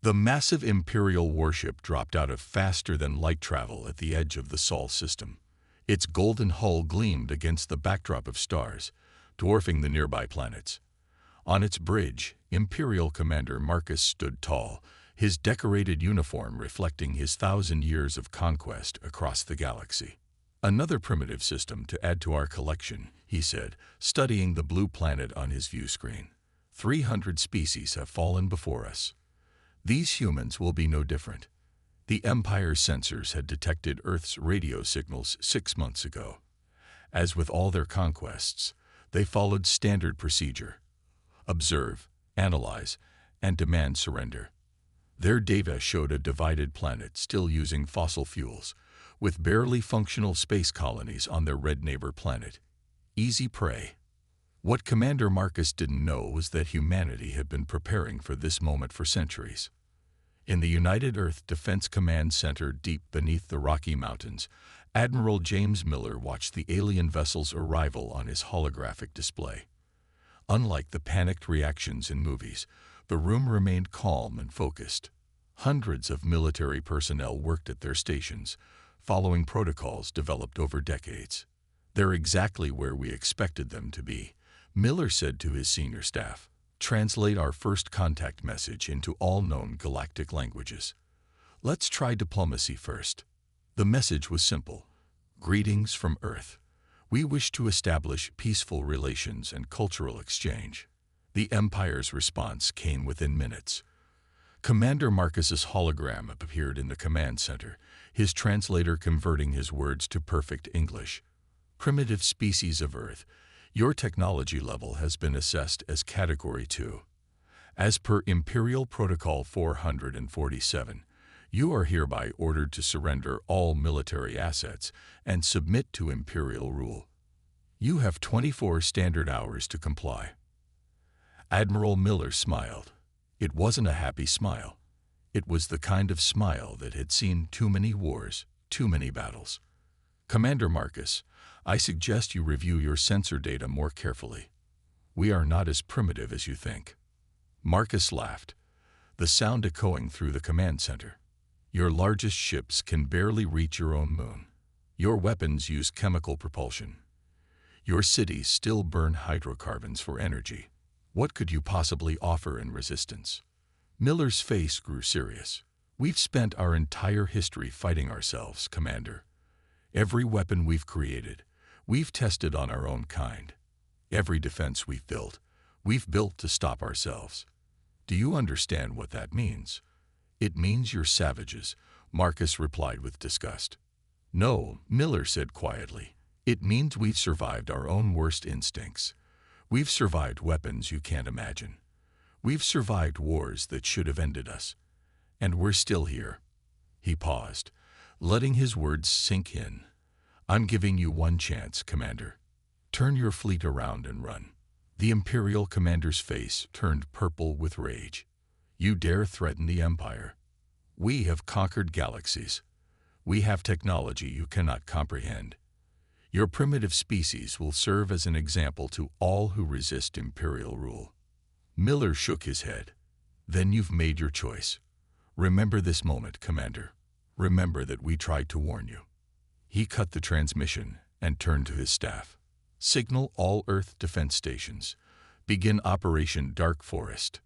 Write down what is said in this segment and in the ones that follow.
The massive Imperial warship dropped out of faster-than-light travel at the edge of the Sol system. Its golden hull gleamed against the backdrop of stars, dwarfing the nearby planets. On its bridge, Imperial Commander Marcus stood tall, his decorated uniform reflecting his 1,000 years of conquest across the galaxy. "Another primitive system to add to our collection," he said, studying the blue planet on his view screen. 300 species have fallen before us. These humans will be no different. The Empire's sensors had detected Earth's radio signals 6 months ago. As with all their conquests, they followed standard procedure: observe, analyze, and demand surrender. Their data showed a divided planet still using fossil fuels, with barely functional space colonies on their red neighbor planet. Easy prey. What Commander Marcus didn't know was that humanity had been preparing for this moment for centuries. In the United Earth Defense Command Center deep beneath the Rocky Mountains, Admiral James Miller watched the alien vessel's arrival on his holographic display. Unlike the panicked reactions in movies, the room remained calm and focused. Hundreds of military personnel worked at their stations, following protocols developed over decades. "They're exactly where we expected them to be," Miller said to his senior staff. "Translate our first contact message into all known galactic languages. Let's try diplomacy first." The message was simple: "Greetings from Earth. We wish to establish peaceful relations and cultural exchange." The Empire's response came within minutes. Commander Marcus's hologram appeared in the command center, his translator converting his words to perfect English. "Primitive species of Earth, your technology level has been assessed as Category 2. As per Imperial Protocol 447, you are hereby ordered to surrender all military assets and submit to Imperial rule. You have 24 standard hours to comply." Admiral Miller smiled. It wasn't a happy smile. It was the kind of smile that had seen too many wars, too many battles. "Commander Marcus, I suggest you review your sensor data more carefully. We are not as primitive as you think." Marcus laughed, the sound echoing through the command center. "Your largest ships can barely reach your own moon. Your weapons use chemical propulsion. Your cities still burn hydrocarbons for energy. What could you possibly offer in resistance?" Miller's face grew serious. "We've spent our entire history fighting ourselves, Commander. Every weapon we've created, we've tested on our own kind. Every defense we've built to stop ourselves. Do you understand what that means?" "It means you're savages," Marcus replied with disgust. "No," Miller said quietly. "It means we've survived our own worst instincts. We've survived weapons you can't imagine. We've survived wars that should have ended us. And we're still here." He paused, letting his words sink in. "I'm giving you one chance, Commander. Turn your fleet around and run." The Imperial commander's face turned purple with rage. "You dare threaten the Empire? We have conquered galaxies. We have technology you cannot comprehend. Your primitive species will serve as an example to all who resist Imperial rule." Miller shook his head. "Then you've made your choice. Remember this moment, Commander. Remember that we tried to warn you." He cut the transmission and turned to his staff. "Signal all Earth defense stations. Begin Operation Dark Forest."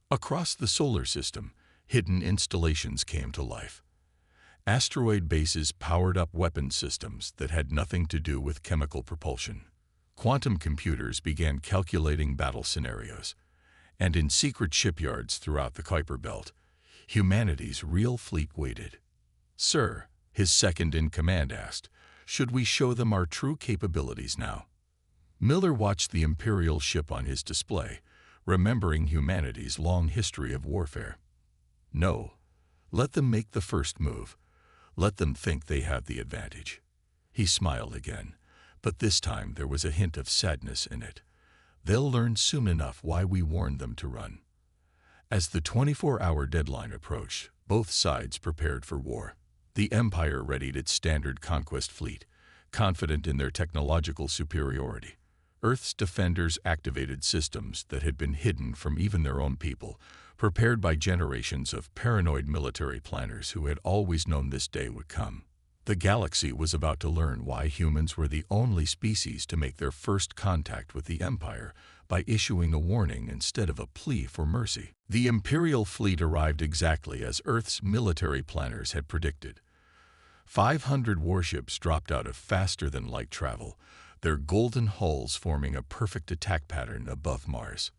Across the solar system, hidden installations came to life. Asteroid bases powered up weapon systems that had nothing to do with chemical propulsion. Quantum computers began calculating battle scenarios. And in secret shipyards throughout the Kuiper Belt, humanity's real fleet waited. "Sir," his second-in-command asked, "should we show them our true capabilities now?" Miller watched the Imperial ship on his display, remembering humanity's long history of warfare. "No. Let them make the first move. Let them think they have the advantage." He smiled again, but this time there was a hint of sadness in it. "They'll learn soon enough why we warned them to run." As the 24-hour deadline approached, both sides prepared for war. The Empire readied its standard conquest fleet, confident in their technological superiority. Earth's defenders activated systems that had been hidden from even their own people, prepared by generations of paranoid military planners who had always known this day would come. The galaxy was about to learn why humans were the only species to make their first contact with the Empire by issuing a warning instead of a plea for mercy. The Imperial fleet arrived exactly as Earth's military planners had predicted. 500 warships dropped out of faster-than-light travel, their golden hulls forming a perfect attack pattern above Mars.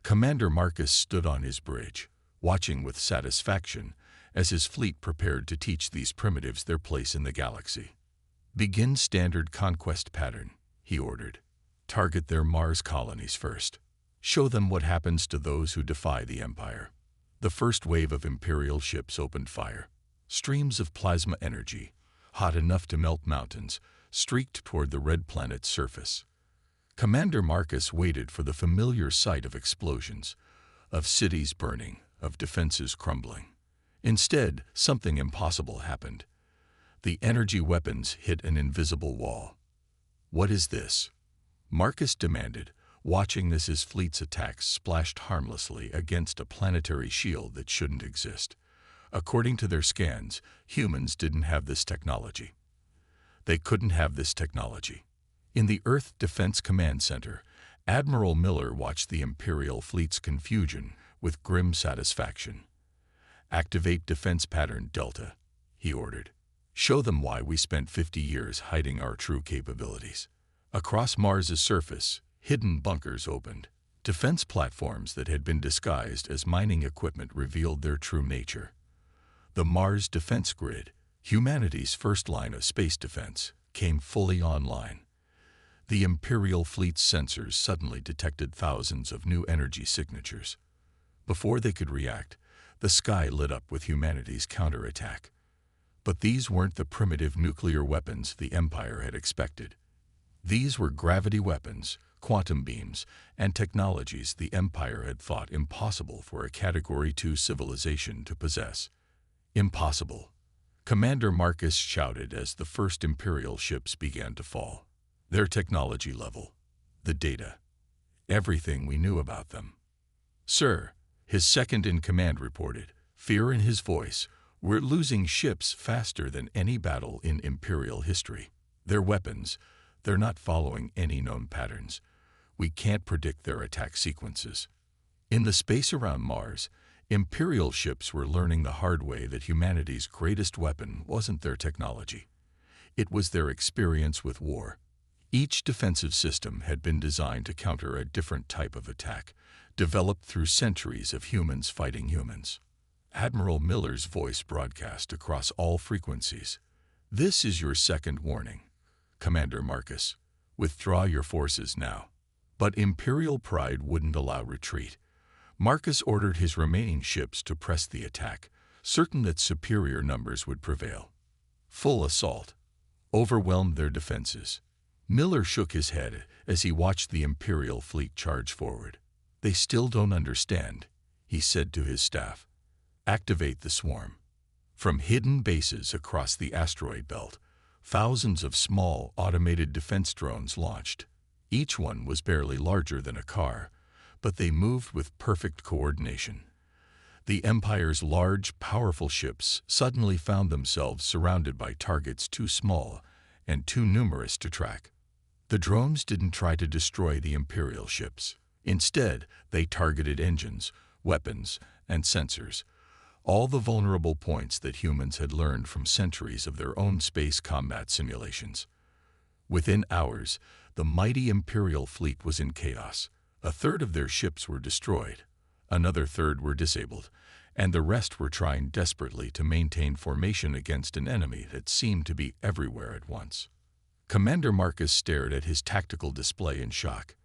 Commander Marcus stood on his bridge, watching with satisfaction as his fleet prepared to teach these primitives their place in the galaxy. "Begin standard conquest pattern," he ordered. "Target their Mars colonies first. Show them what happens to those who defy the Empire." The first wave of Imperial ships opened fire. Streams of plasma energy, hot enough to melt mountains, streaked toward the red planet's surface. Commander Marcus waited for the familiar sight of explosions, of cities burning, of defenses crumbling. Instead, something impossible happened. The energy weapons hit an invisible wall. "What is this?" Marcus demanded, watching as his fleet's attacks splashed harmlessly against a planetary shield that shouldn't exist. According to their scans, humans didn't have this technology. They couldn't have this technology. In the Earth Defense Command Center, Admiral Miller watched the Imperial fleet's confusion with grim satisfaction. "Activate Defense Pattern Delta," he ordered. "Show them why we spent 50 years hiding our true capabilities." Across Mars's surface, hidden bunkers opened. Defense platforms that had been disguised as mining equipment revealed their true nature. The Mars Defense Grid, humanity's first line of space defense, came fully online. The Imperial fleet's sensors suddenly detected thousands of new energy signatures. Before they could react, the sky lit up with humanity's counterattack. But these weren't the primitive nuclear weapons the Empire had expected. These were gravity weapons, quantum beams, and technologies the Empire had thought impossible for a Category 2 civilization to possess. "Impossible," Commander Marcus shouted as the first Imperial ships began to fall. "Their technology level, the data, everything we knew about them." "Sir," his second-in-command reported, fear in his voice, "we're losing ships faster than any battle in Imperial history. Their weapons, they're not following any known patterns. We can't predict their attack sequences." In the space around Mars, Imperial ships were learning the hard way that humanity's greatest weapon wasn't their technology. It was their experience with war. Each defensive system had been designed to counter a different type of attack, developed through centuries of humans fighting humans. Admiral Miller's voice broadcast across all frequencies. "This is your second warning, Commander Marcus. Withdraw your forces now." But Imperial pride wouldn't allow retreat. Marcus ordered his remaining ships to press the attack, certain that superior numbers would prevail. Full assault overwhelmed their defenses. Miller shook his head as he watched the Imperial fleet charge forward. "They still don't understand," he said to his staff. "Activate the swarm." From hidden bases across the asteroid belt, thousands of small, automated defense drones launched. Each one was barely larger than a car, but they moved with perfect coordination. The Empire's large, powerful ships suddenly found themselves surrounded by targets too small and too numerous to track. The drones didn't try to destroy the Imperial ships. Instead, they targeted engines, weapons, and sensors, all the vulnerable points that humans had learned from centuries of their own space combat simulations. Within hours, the mighty Imperial fleet was in chaos. A third of their ships were destroyed, another third were disabled, and the rest were trying desperately to maintain formation against an enemy that seemed to be everywhere at once. Commander Marcus stared at his tactical display in shock.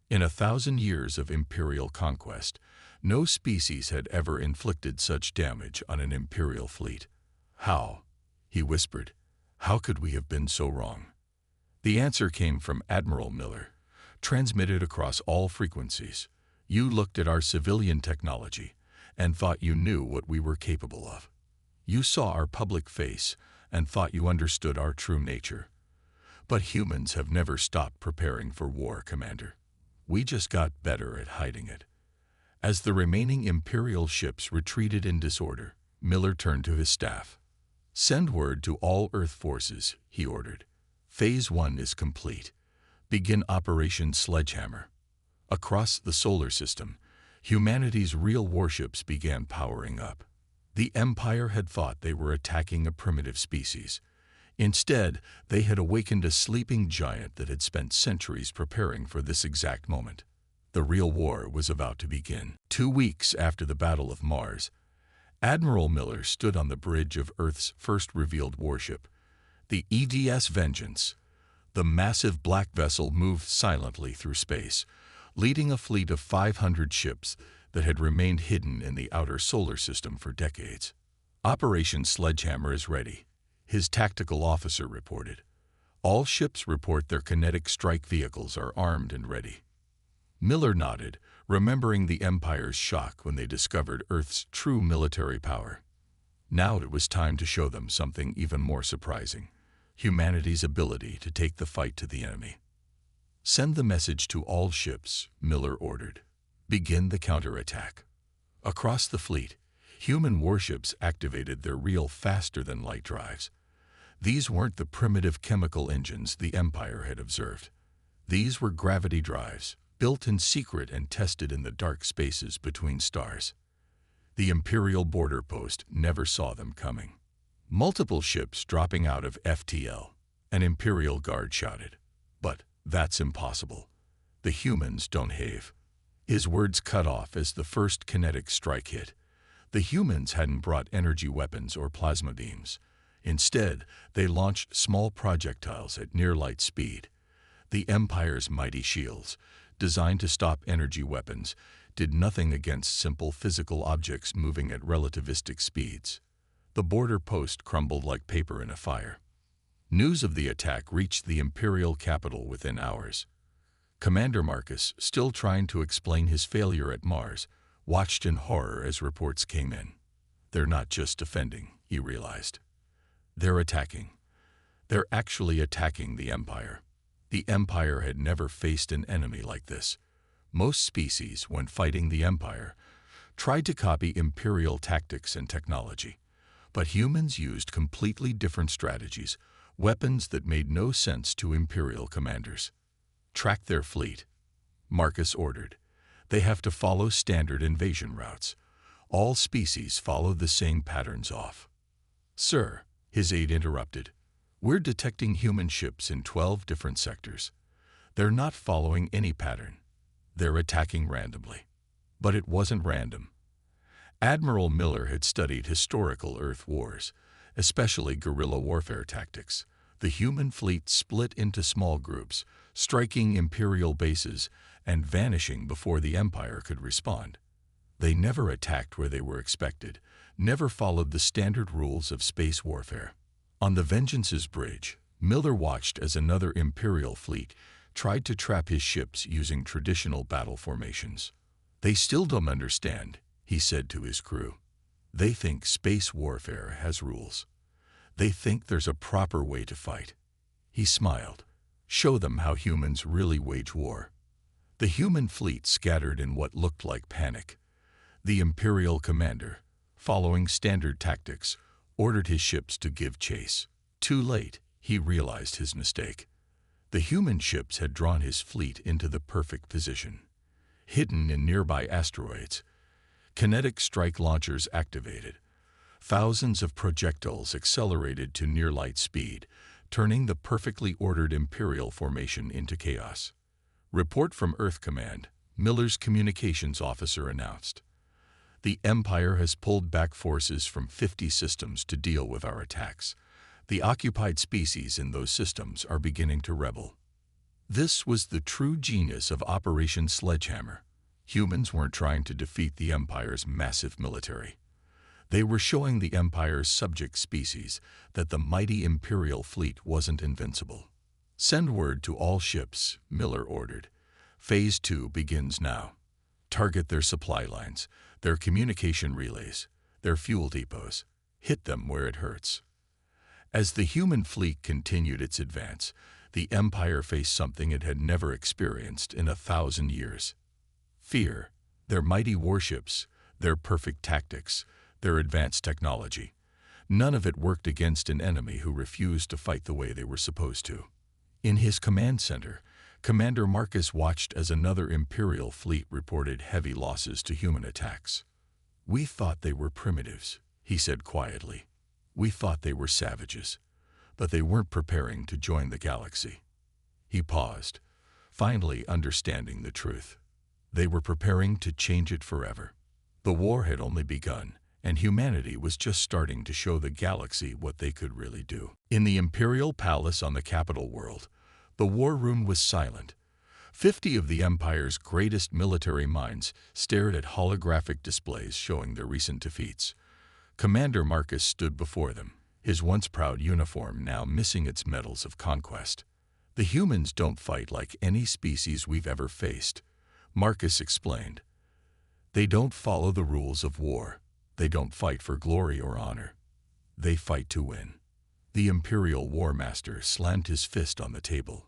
In 1,000 years of Imperial conquest, no species had ever inflicted such damage on an Imperial fleet. "How?" he whispered. "How could we have been so wrong?" The answer came from Admiral Miller, transmitted across all frequencies. "You looked at our civilian technology and thought you knew what we were capable of. You saw our public face and thought you understood our true nature. But humans have never stopped preparing for war, Commander. We just got better at hiding it." As the remaining Imperial ships retreated in disorder, Miller turned to his staff. "Send word to all Earth forces," he ordered. "Phase 1 is complete. Begin Operation Sledgehammer." Across the solar system, humanity's real warships began powering up. The Empire had thought they were attacking a primitive species. Instead, they had awakened a sleeping giant that had spent centuries preparing for this exact moment. The real war was about to begin. 2 weeks after the Battle of Mars, Admiral Miller stood on the bridge of Earth's first revealed warship, the EDS Vengeance. The massive black vessel moved silently through space, leading a fleet of 500 ships that had remained hidden in the outer solar system for decades. "Operation Sledgehammer is ready," his tactical officer reported. "All ships report their kinetic strike vehicles are armed and ready." Miller nodded, remembering the Empire's shock when they discovered Earth's true military power. Now it was time to show them something even more surprising: humanity's ability to take the fight to the enemy. "Send the message to all ships," Miller ordered. "Begin the counterattack." Across the fleet, human warships activated their real faster-than-light drives. These weren't the primitive chemical engines the Empire had observed. These were gravity drives, built in secret and tested in the dark spaces between stars. The Imperial border post never saw them coming. Multiple ships dropping out of FTL, an Imperial guard shouted. "But that's impossible. The humans don't behave." His words cut off as the first kinetic strike hit. The humans hadn't brought energy weapons or plasma beams. Instead, they launched small projectiles at near-light speed. The Empire's mighty shields, designed to stop energy weapons, did nothing against simple physical objects moving at relativistic speeds. The border post crumbled like paper in a fire. News of the attack reached the Imperial capital within hours. Commander Marcus, still trying to explain his failure at Mars, watched in horror as reports came in. "They're not just defending," he realized. "They're attacking. They're actually attacking the Empire." The Empire had never faced an enemy like this. Most species, when fighting the Empire, tried to copy Imperial tactics and technology. But humans used completely different strategies, weapons that made no sense to Imperial commanders. "Track their fleet," Marcus ordered. "They have to follow standard invasion routes. All species follow the same patterns off." "Sir," his aide interrupted, "we're detecting human ships in 12 different sectors. They're not following any pattern. They're attacking randomly." But it wasn't random. Admiral Miller had studied historical Earth wars, especially guerrilla warfare tactics. The human fleet split into small groups, striking Imperial bases and vanishing before the Empire could respond. They never attacked where they were expected, never followed the standard rules of space warfare. On the Vengeance's bridge, Miller watched as another Imperial fleet tried to trap his ships using traditional battle formations. "They still don't understand," he said to his crew. "They think space warfare has rules. They think there's a proper way to fight." He smiled. "Show them how humans really wage war." The human fleet scattered in what looked like panic. The Imperial commander, following standard tactics, ordered his ships to give chase. Too late, he realized his mistake. The human ships had drawn his fleet into the perfect position. Hidden in nearby asteroids, kinetic strike launchers activated. Thousands of projectiles accelerated to near-light speed, turning the perfectly ordered Imperial formation into chaos. "Report from Earth Command," Miller's communications officer announced. "The Empire has pulled back forces from 50 systems to deal with our attacks. The occupied species in those systems are beginning to rebel." This was the true genius of Operation Sledgehammer. Humans weren't trying to defeat the Empire's massive military. They were showing the Empire's subject species that the mighty Imperial fleet wasn't invincible. "Send word to all ships," Miller ordered. "Phase 2 begins now. Target their supply lines, their communication relays, their fuel depots. Hit them where it hurts." As the human fleet continued its advance, the Empire faced something it had never experienced in 1,000 years: fear. Their mighty warships, their perfect tactics, their advanced technology. None of it worked against an enemy who refused to fight the way they were supposed to. In his command center, Commander Marcus watched as another Imperial fleet reported heavy losses to human attacks. "We thought they were primitives," he said quietly. "We thought they were savages, but they weren't preparing to join the galaxy." He paused, finally understanding the truth. They were preparing to change it forever. The war had only begun, and humanity was just starting to show the galaxy what they could really do. In the Imperial Palace on the capital world, the war room was silent. 50 of the Empire's greatest military minds stared at holographic displays showing their recent defeats. Commander Marcus stood before them, his once proud uniform now missing its medals of conquest. "The humans don't fight like any species we've ever faced," Marcus explained. "They don't follow the rules of war. They don't fight for glory or honor. They fight to win." The Imperial War Master slammed his fist on the table.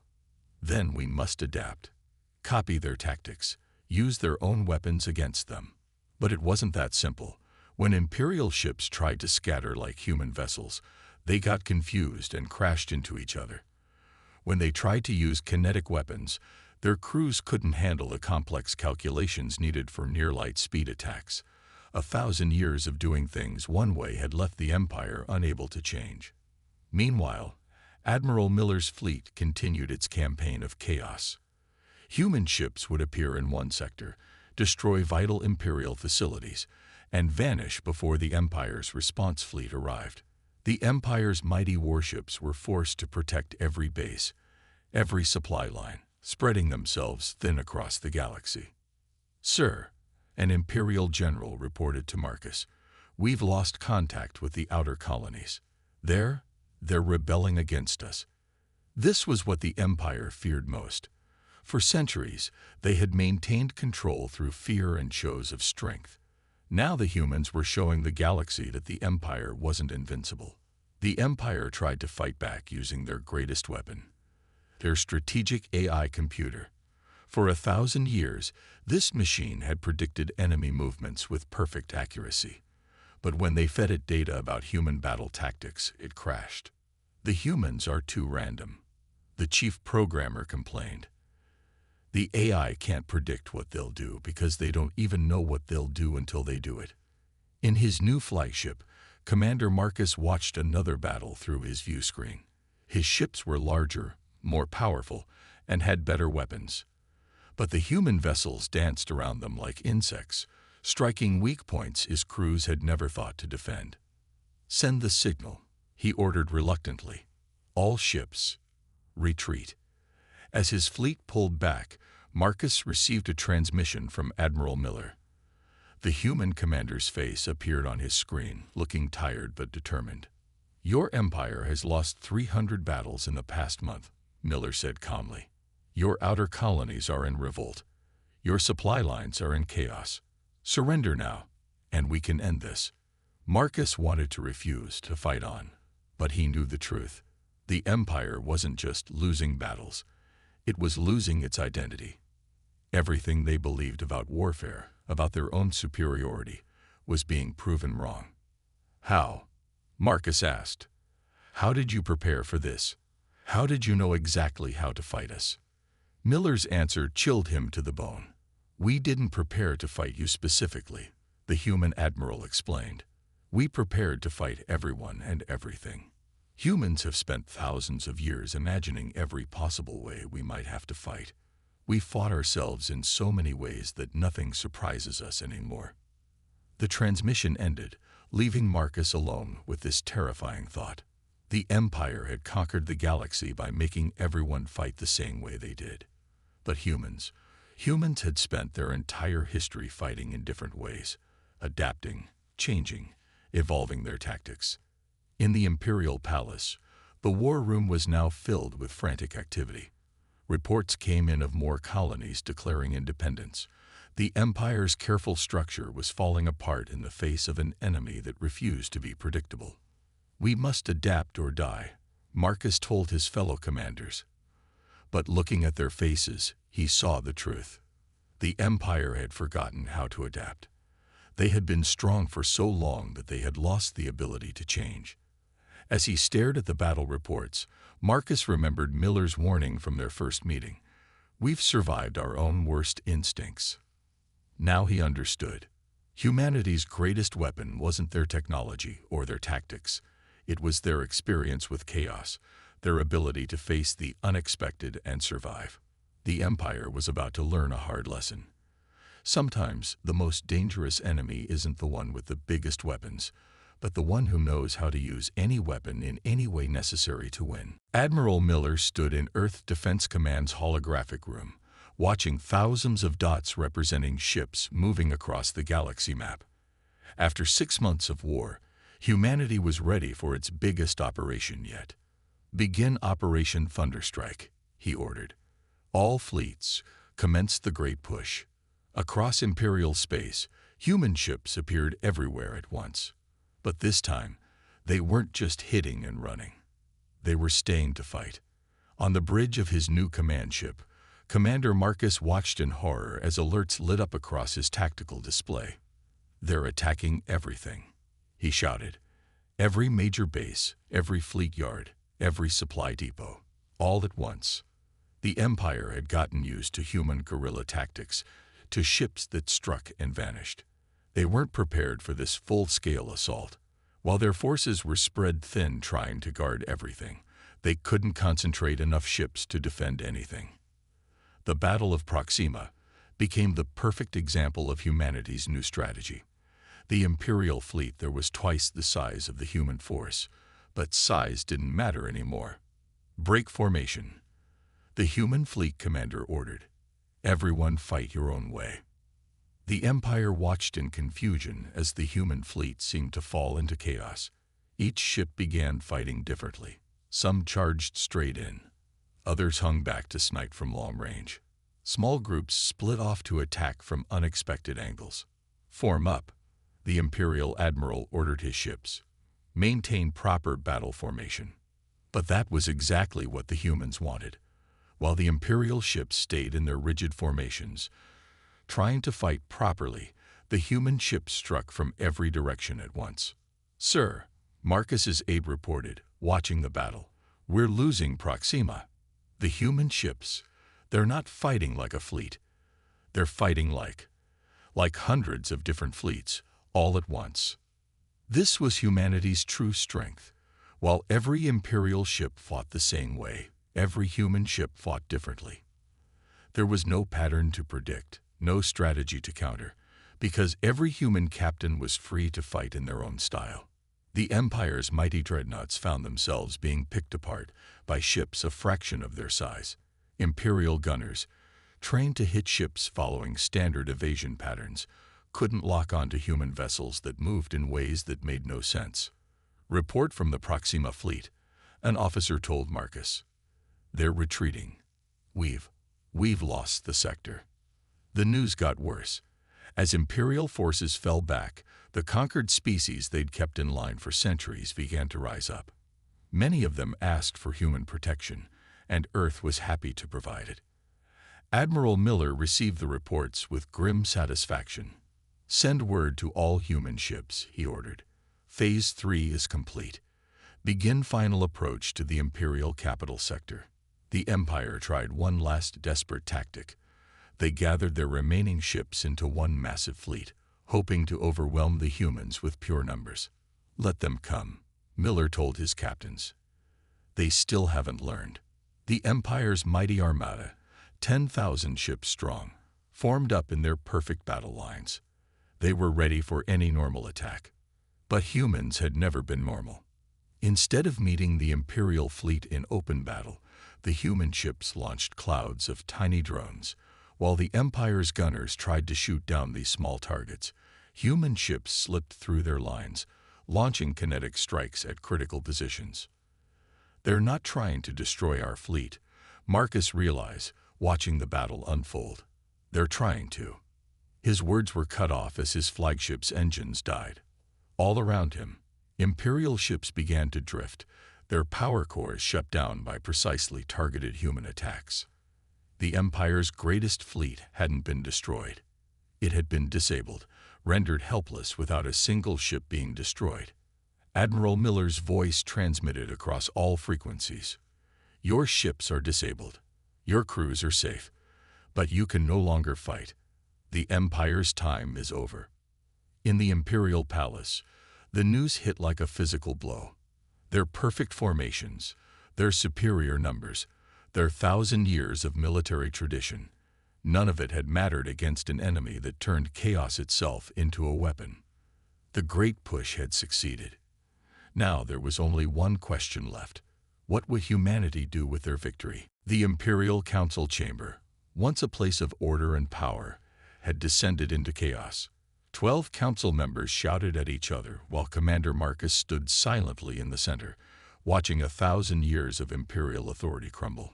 "Then we must adapt. Copy their tactics. Use their own weapons against them." But it wasn't that simple. When Imperial ships tried to scatter like human vessels, they got confused and crashed into each other. When they tried to use kinetic weapons, their crews couldn't handle the complex calculations needed for near-light speed attacks. 1,000 years of doing things one way had left the Empire unable to change. Meanwhile, Admiral Miller's fleet continued its campaign of chaos. Human ships would appear in one sector, destroy vital Imperial facilities, and vanish before the Empire's response fleet arrived. The Empire's mighty warships were forced to protect every base, every supply line, spreading themselves thin across the galaxy. "Sir," an Imperial general reported to Marcus, "we've lost contact with the outer colonies. They're rebelling against us." This was what the Empire feared most. For centuries, they had maintained control through fear and shows of strength. Now the humans were showing the galaxy that the Empire wasn't invincible. The Empire tried to fight back using their greatest weapon, their strategic AI computer. For 1,000 years, this machine had predicted enemy movements with perfect accuracy. But when they fed it data about human battle tactics, it crashed. "The humans are too random," the chief programmer complained. "The AI can't predict what they'll do because they don't even know what they'll do until they do it." In his new flagship, Commander Marcus watched another battle through his view screen. His ships were larger, more powerful, and had better weapons. But the human vessels danced around them like insects, striking weak points his crews had never thought to defend. "Send the signal," he ordered reluctantly. "All ships, retreat." As his fleet pulled back, Marcus received a transmission from Admiral Miller. The human commander's face appeared on his screen, looking tired but determined. "Your empire has lost 300 battles in the past month," Miller said calmly. "Your outer colonies are in revolt. Your supply lines are in chaos. Surrender now, and we can end this." Marcus wanted to refuse to fight on, but he knew the truth. The Empire wasn't just losing battles. It was losing its identity. Everything they believed about warfare, about their own superiority, was being proven wrong. "How?" Marcus asked. "How did you prepare for this? How did you know exactly how to fight us?" Miller's answer chilled him to the bone. "We didn't prepare to fight you specifically," the human admiral explained. "We prepared to fight everyone and everything. Humans have spent thousands of years imagining every possible way we might have to fight. We fought ourselves in so many ways that nothing surprises us anymore." The transmission ended, leaving Marcus alone with this terrifying thought. The Empire had conquered the galaxy by making everyone fight the same way they did. But humans had spent their entire history fighting in different ways, adapting, changing, evolving their tactics. In the Imperial Palace, the war room was now filled with frantic activity. Reports came in of more colonies declaring independence. The Empire's careful structure was falling apart in the face of an enemy that refused to be predictable. "We must adapt or die," Marcus told his fellow commanders. But looking at their faces, he saw the truth. The Empire had forgotten how to adapt. They had been strong for so long that they had lost the ability to change. As he stared at the battle reports, Marcus remembered Miller's warning from their first meeting. "We've survived our own worst instincts." Now he understood. Humanity's greatest weapon wasn't their technology or their tactics. It was their experience with chaos, their ability to face the unexpected and survive. The Empire was about to learn a hard lesson. Sometimes the most dangerous enemy isn't the one with the biggest weapons, but the one who knows how to use any weapon in any way necessary to win. Admiral Miller stood in Earth Defense Command's holographic room, watching thousands of dots representing ships moving across the galaxy map. After 6 months of war, humanity was ready for its biggest operation yet. "Begin Operation Thunderstrike," he ordered. All fleets commenced the Great Push. Across Imperial space, human ships appeared everywhere at once. But this time, they weren't just hitting and running. They were staying to fight. On the bridge of his new command ship, Commander Marcus watched in horror as alerts lit up across his tactical display. "They're attacking everything," he shouted. "Every major base, every fleet yard, every supply depot, all at once." The Empire had gotten used to human guerrilla tactics, to ships that struck and vanished. They weren't prepared for this full-scale assault. While their forces were spread thin trying to guard everything, they couldn't concentrate enough ships to defend anything. The Battle of Proxima became the perfect example of humanity's new strategy. The Imperial fleet there was twice the size of the human force, but size didn't matter anymore. "Break formation," the human fleet commander ordered. "Everyone fight your own way." The Empire watched in confusion as the human fleet seemed to fall into chaos. Each ship began fighting differently. Some charged straight in. Others hung back to snipe from long range. Small groups split off to attack from unexpected angles. "Form up," the Imperial Admiral ordered his ships. "Maintain proper battle formation." But that was exactly what the humans wanted. While the Imperial ships stayed in their rigid formations, trying to fight properly, the human ships struck from every direction at once. "Sir," Marcus's aide reported, watching the battle, "we're losing Proxima." The human ships, they're not fighting like a fleet. They're fighting like hundreds of different fleets, all at once. This was humanity's true strength. While every Imperial ship fought the same way, every human ship fought differently. There was no pattern to predict, no strategy to counter, because every human captain was free to fight in their own style. The Empire's mighty dreadnoughts found themselves being picked apart by ships a fraction of their size. Imperial gunners, trained to hit ships following standard evasion patterns, couldn't lock onto human vessels that moved in ways that made no sense. "Report from the Proxima fleet," an officer told Marcus. "They're retreating. We've lost the sector." The news got worse. As Imperial forces fell back, the conquered species they'd kept in line for centuries began to rise up. Many of them asked for human protection, and Earth was happy to provide it. Admiral Miller received the reports with grim satisfaction. "Send word to all human ships," he ordered. "Phase 3 is complete. Begin final approach to the Imperial capital sector." The Empire tried one last desperate tactic. They gathered their remaining ships into one massive fleet, hoping to overwhelm the humans with pure numbers. "Let them come," Miller told his captains. They still haven't learned. The Empire's mighty armada, 10,000 ships strong, formed up in their perfect battle lines. They were ready for any normal attack. But humans had never been normal. Instead of meeting the Imperial fleet in open battle, the human ships launched clouds of tiny drones. While the Empire's gunners tried to shoot down these small targets, human ships slipped through their lines, launching kinetic strikes at critical positions. "They're not trying to destroy our fleet," Marcus realized, watching the battle unfold. "They're trying to." His words were cut off as his flagship's engines died. All around him, Imperial ships began to drift, their power cores shut down by precisely targeted human attacks. The Empire's greatest fleet hadn't been destroyed. It had been disabled, rendered helpless without a single ship being destroyed. Admiral Miller's voice transmitted across all frequencies. Your ships are disabled. Your crews are safe. But you can no longer fight. The Empire's time is over. In the Imperial Palace, the news hit like a physical blow. Their perfect formations, their superior numbers, their 1,000 years of military tradition, none of it had mattered against an enemy that turned chaos itself into a weapon. The Great Push had succeeded. Now there was only one question left. What would humanity do with their victory? The Imperial Council Chamber, once a place of order and power, had descended into chaos. 12 council members shouted at each other while Commander Marcus stood silently in the center, watching 1,000 years of Imperial authority crumble.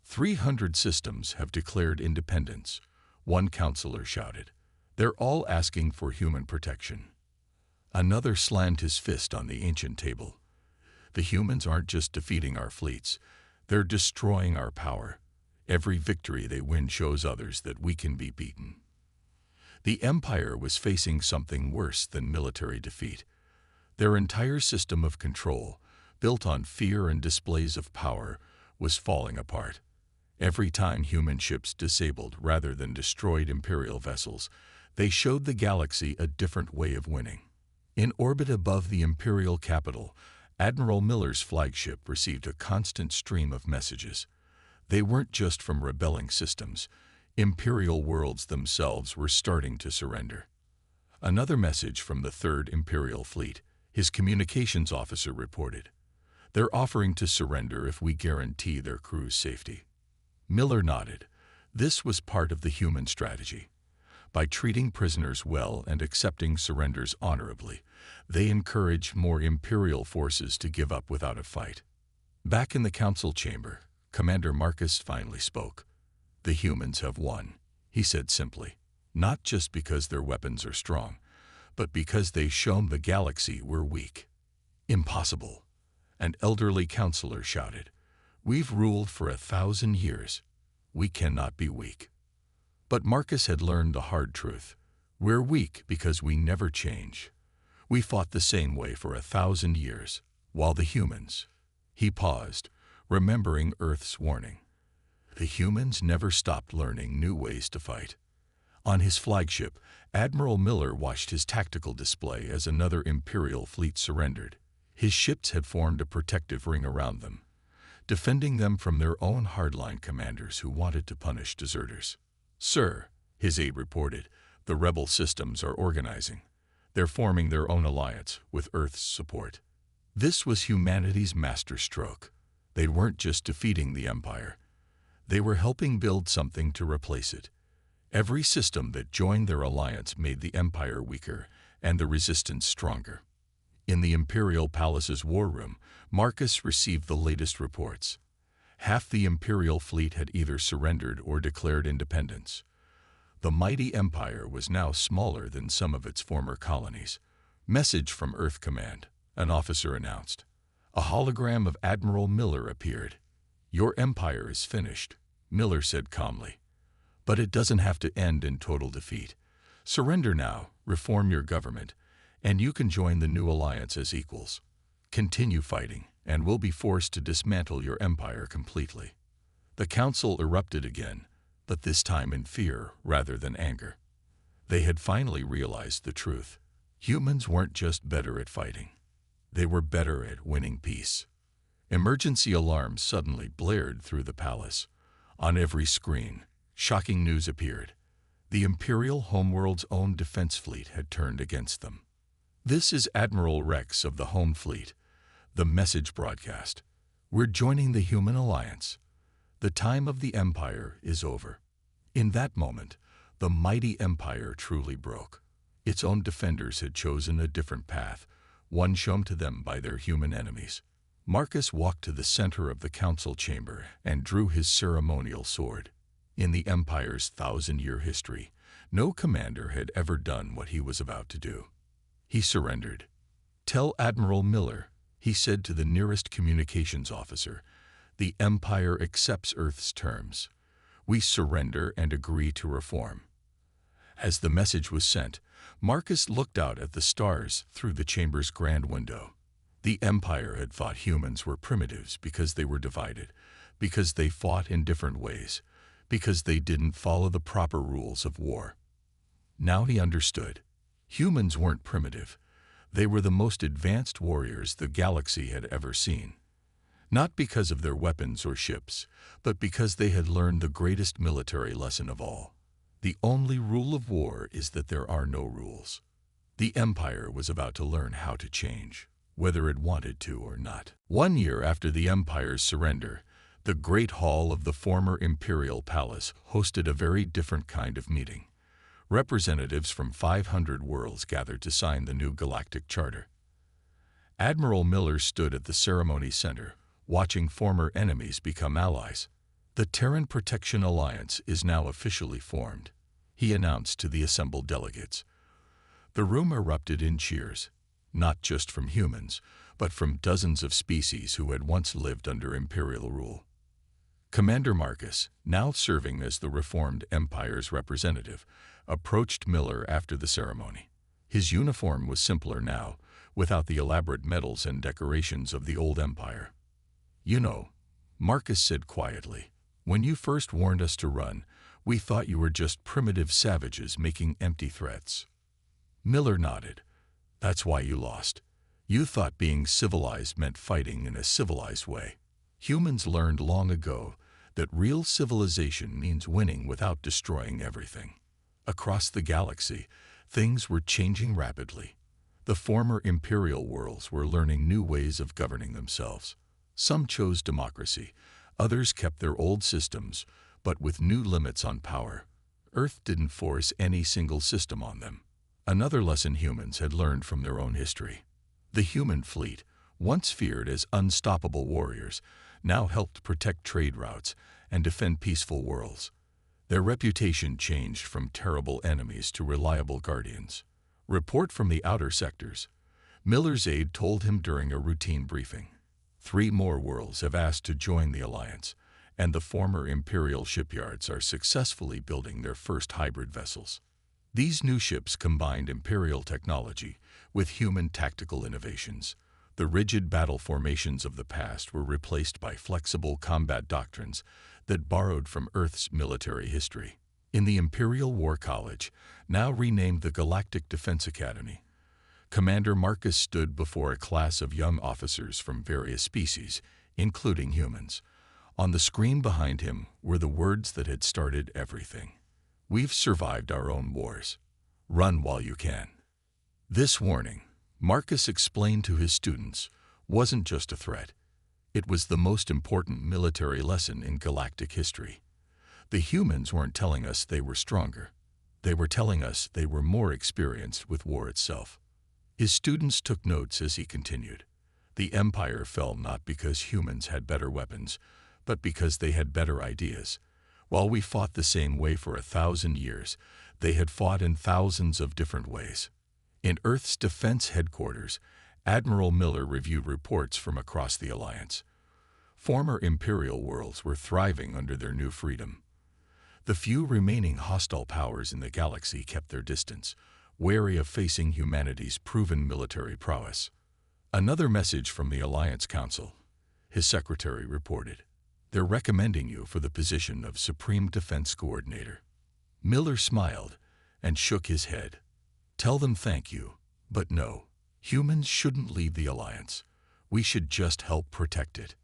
300 systems have declared independence, one counselor shouted. They're all asking for human protection. Another slammed his fist on the ancient table. The humans aren't just defeating our fleets, they're destroying our power. Every victory they win shows others that we can be beaten. The Empire was facing something worse than military defeat. Their entire system of control, built on fear and displays of power, was falling apart. Every time human ships disabled rather than destroyed Imperial vessels, they showed the galaxy a different way of winning. In orbit above the Imperial capital, Admiral Miller's flagship received a constant stream of messages. They weren't just from rebelling systems. Imperial worlds themselves were starting to surrender. Another message from the 3rd Imperial Fleet, his communications officer reported. They're offering to surrender if we guarantee their crew's safety. Miller nodded. This was part of the human strategy. By treating prisoners well and accepting surrenders honorably, they encouraged more Imperial forces to give up without a fight. Back in the council chamber, Commander Marcus finally spoke. The humans have won, he said simply, not just because their weapons are strong, but because they've shown the galaxy we're weak. Impossible, an elderly counselor shouted. We've ruled for 1,000 years. We cannot be weak. But Marcus had learned the hard truth. We're weak because we never change. We fought the same way for 1,000 years, while the humans... He paused, remembering Earth's warning. The humans never stopped learning new ways to fight. On his flagship, Admiral Miller watched his tactical display as another Imperial fleet surrendered. His ships had formed a protective ring around them, defending them from their own hardline commanders who wanted to punish deserters. Sir, his aide reported, the rebel systems are organizing. They're forming their own alliance with Earth's support. This was humanity's masterstroke. They weren't just defeating the Empire. They were helping build something to replace it. Every system that joined their alliance made the Empire weaker and the resistance stronger. In the Imperial Palace's war room, Marcus received the latest reports. Half the Imperial fleet had either surrendered or declared independence. The mighty Empire was now smaller than some of its former colonies. Message from Earth Command, an officer announced. A hologram of Admiral Miller appeared. Your empire is finished, Miller said calmly. But it doesn't have to end in total defeat. Surrender now, reform your government, and you can join the new alliance as equals. Continue fighting, and we'll be forced to dismantle your empire completely. The council erupted again, but this time in fear rather than anger. They had finally realized the truth. Humans weren't just better at fighting. They were better at winning peace. Emergency alarms suddenly blared through the palace. On every screen, shocking news appeared. The Imperial homeworld's own defense fleet had turned against them. This is Admiral Rex of the Home Fleet. The message broadcast. We're joining the human alliance. The time of the Empire is over. In that moment, the mighty Empire truly broke. Its own defenders had chosen a different path, one shown to them by their human enemies. Marcus walked to the center of the council chamber and drew his ceremonial sword. In the Empire's 1,000-year history, no commander had ever done what he was about to do. He surrendered. Tell Admiral Miller, he said to the nearest communications officer, the Empire accepts Earth's terms. We surrender and agree to reform." As the message was sent, Marcus looked out at the stars through the chamber's grand window. The Empire had thought humans were primitives because they were divided, because they fought in different ways, because they didn't follow the proper rules of war. Now he understood. Humans weren't primitive. They were the most advanced warriors the galaxy had ever seen. Not because of their weapons or ships, but because they had learned the greatest military lesson of all. The only rule of war is that there are no rules. The Empire was about to learn how to change, whether it wanted to or not. 1 year after the Empire's surrender, the Great Hall of the former Imperial Palace hosted a very different kind of meeting. Representatives from 500 worlds gathered to sign the new Galactic Charter. Admiral Miller stood at the ceremony center, watching former enemies become allies. "The Terran Protection Alliance is now officially formed," he announced to the assembled delegates. The room erupted in cheers, not just from humans, but from dozens of species who had once lived under Imperial rule. Commander Marcus, now serving as the reformed Empire's representative, approached Miller after the ceremony. His uniform was simpler now, without the elaborate medals and decorations of the old Empire. "You know," Marcus said quietly, "when you first warned us to run, we thought you were just primitive savages making empty threats." Miller nodded. "That's why you lost. You thought being civilized meant fighting in a civilized way. Humans learned long ago that real civilization means winning without destroying everything." Across the galaxy, things were changing rapidly. The former Imperial worlds were learning new ways of governing themselves. Some chose democracy, others kept their old systems, but with new limits on power. Earth didn't force any single system on them. Another lesson humans had learned from their own history. The human fleet, once feared as unstoppable warriors, now helped protect trade routes and defend peaceful worlds. Their reputation changed from terrible enemies to reliable guardians. Report from the outer sectors. Miller's aide told him during a routine briefing. 3 more worlds have asked to join the alliance, and the former Imperial shipyards are successfully building their first hybrid vessels. These new ships combined Imperial technology with human tactical innovations. The rigid battle formations of the past were replaced by flexible combat doctrines that borrowed from Earth's military history. In the Imperial War College, now renamed the Galactic Defense Academy, Commander Marcus stood before a class of young officers from various species, including humans. On the screen behind him were the words that had started everything. "We've survived our own wars. Run while you can." This warning, Marcus explained to his students, wasn't just a threat. It was the most important military lesson in galactic history. The humans weren't telling us they were stronger. They were telling us they were more experienced with war itself. His students took notes as he continued. The Empire fell not because humans had better weapons, but because they had better ideas. While we fought the same way for 1,000 years, they had fought in thousands of different ways. In Earth's defense headquarters, Admiral Miller reviewed reports from across the Alliance. Former Imperial worlds were thriving under their new freedom. The few remaining hostile powers in the galaxy kept their distance, wary of facing humanity's proven military prowess. "Another message from the Alliance Council," his secretary reported. "They're recommending you for the position of Supreme Defense Coordinator." Miller smiled and shook his head. "Tell them thank you, but no. Humans shouldn't lead the Alliance. We should just help protect it."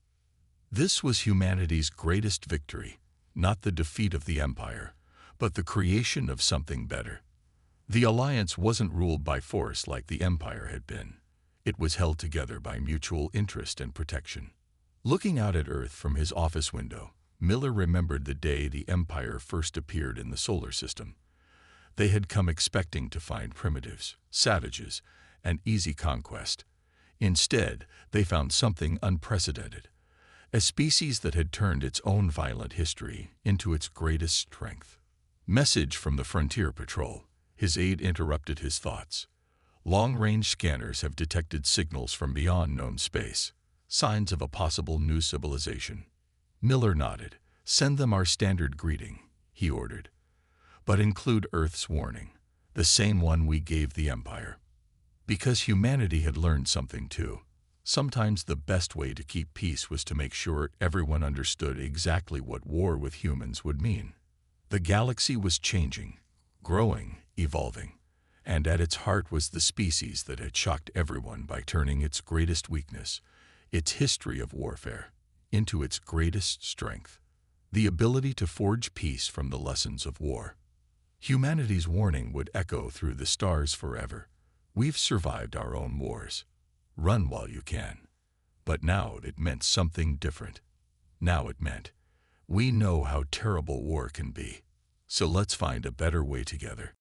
This was humanity's greatest victory, not the defeat of the Empire, but the creation of something better. The Alliance wasn't ruled by force like the Empire had been. It was held together by mutual interest and protection. Looking out at Earth from his office window, Miller remembered the day the Empire first appeared in the solar system. They had come expecting to find primitives, savages, and easy conquest. Instead, they found something unprecedented, a species that had turned its own violent history into its greatest strength. "Message from the Frontier Patrol," his aide interrupted his thoughts. "Long-range scanners have detected signals from beyond known space, signs of a possible new civilization." Miller nodded, Send them our standard greeting, he ordered, but include Earth's warning, the same one we gave the Empire. Because humanity had learned something too. Sometimes the best way to keep peace was to make sure everyone understood exactly what war with humans would mean. The galaxy was changing, growing, evolving, and at its heart was the species that had shocked everyone by turning its greatest weakness, its history of warfare, into its greatest strength, the ability to forge peace from the lessons of war. Humanity's warning would echo through the stars forever. We've survived our own wars. Run while you can. But now it meant something different. Now it meant, we know how terrible war can be, so let's find a better way together.